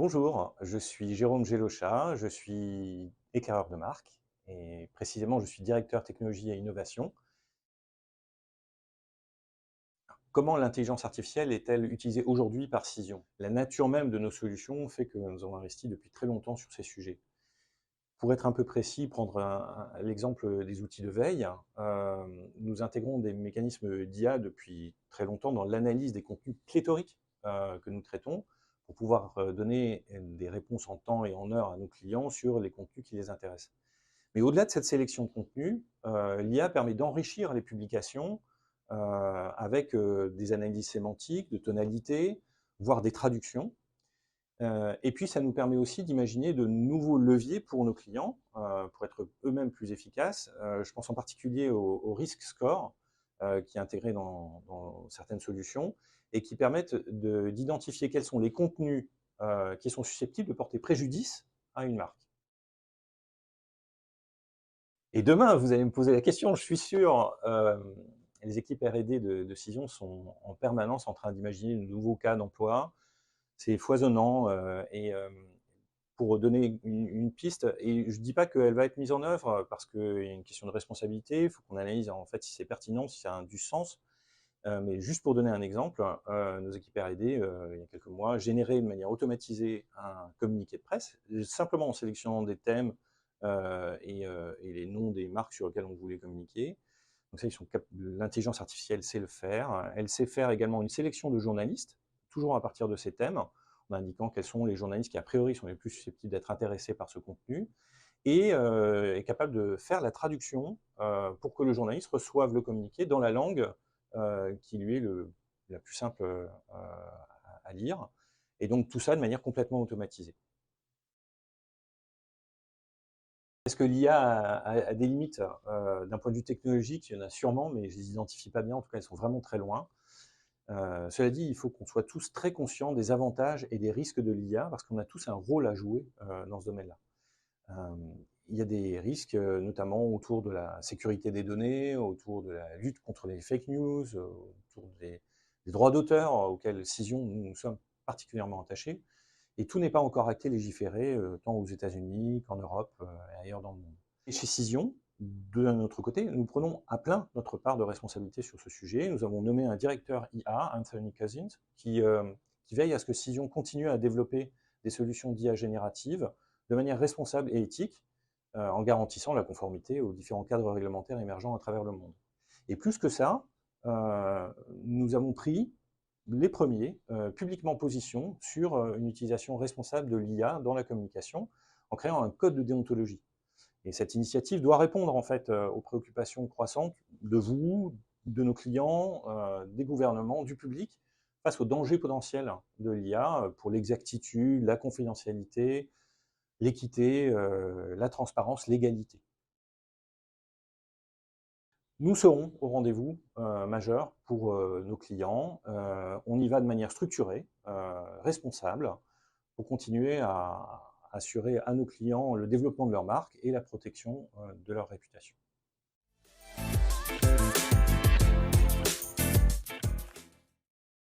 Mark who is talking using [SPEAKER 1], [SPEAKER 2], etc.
[SPEAKER 1] Bonjour, je suis Jérôme Gélocha, je suis éclaireur de marque et précisément je suis directeur technologie et innovation. Comment l'intelligence artificielle est-elle utilisée aujourd'hui par Cision? La nature même de nos solutions fait que nous avons investi depuis très longtemps sur ces sujets. Pour être un peu précis, prendre l'exemple des outils de veille, nous intégrons des mécanismes d'IA depuis très longtemps dans l'analyse des contenus pléthoriques que nous traitons pour pouvoir donner des réponses en temps et en heure à nos clients sur les contenus qui les intéressent. Mais au-delà de cette sélection de contenu, l'IA permet d'enrichir les publications avec des analyses sémantiques, de tonalité, voire des traductions. Et puis, ça nous permet aussi d'imaginer de nouveaux leviers pour nos clients, pour être eux-mêmes plus efficaces. Je pense en particulier au Risk Score, qui est intégré dans certaines solutions, et qui permettent d'identifier quels sont les contenus qui sont susceptibles de porter préjudice à une marque. Et demain, vous allez me poser la question, je suis sûr, les équipes R&D de Cision sont en permanence en train d'imaginer de nouveaux cas d'emploi. C'est foisonnant pour donner une piste, et je ne dis pas qu'elle va être mise en œuvre parce qu'il y a une question de responsabilité, il faut qu'on analyse en fait si c'est pertinent, si ça a du sens. Mais juste pour donner un exemple, nos équipes R&D, il y a quelques mois, généraient de manière automatisée un communiqué de presse, simplement en sélectionnant des thèmes et les noms des marques sur lesquelles on voulait communiquer. Donc ça, l'intelligence artificielle sait le faire. Elle sait faire également une sélection de journalistes, toujours à partir de ces thèmes, en indiquant quels sont les journalistes qui, a priori, sont les plus susceptibles d'être intéressés par ce contenu, et est capable de faire la traduction pour que le journaliste reçoive le communiqué dans la langue qui lui est la plus simple à lire, et donc tout ça de manière complètement automatisée. Est-ce que l'IA a des limites d'un point de vue technologique? Il y en a sûrement, mais je ne les identifie pas bien. En tout cas, elles sont vraiment très loin. Cela dit, il faut qu'on soit tous très conscients des avantages et des risques de l'IA, parce qu'on a tous un rôle à jouer dans ce domaine-là. Il y a des risques, notamment autour de la sécurité des données, autour de la lutte contre les fake news, autour des droits d'auteur auxquels Cision, nous sommes particulièrement attachés. Et tout n'est pas encore acté, légiféré, tant aux États-Unis qu'en Europe et ailleurs dans le monde. Et chez Cision, de notre côté, nous prenons à plein notre part de responsabilité sur ce sujet. Nous avons nommé un directeur IA, Anthony Cousins, qui veille à ce que Cision continue à développer des solutions d'IA générative de manière responsable et éthique, en garantissant la conformité aux différents cadres réglementaires émergents à travers le monde. Et plus que ça, nous avons pris les premiers publiquement position sur une utilisation responsable de l'IA dans la communication, en créant un code de déontologie. Et cette initiative doit répondre en fait aux préoccupations croissantes de vous, de nos clients, des gouvernements, du public, face aux dangers potentiels de l'IA pour l'exactitude, la confidentialité, l'équité, la transparence, l'égalité. Nous serons au rendez-vous majeur pour nos clients. On y va de manière structurée, responsable, pour continuer à assurer à nos clients le développement de leur marque et la protection de leur réputation.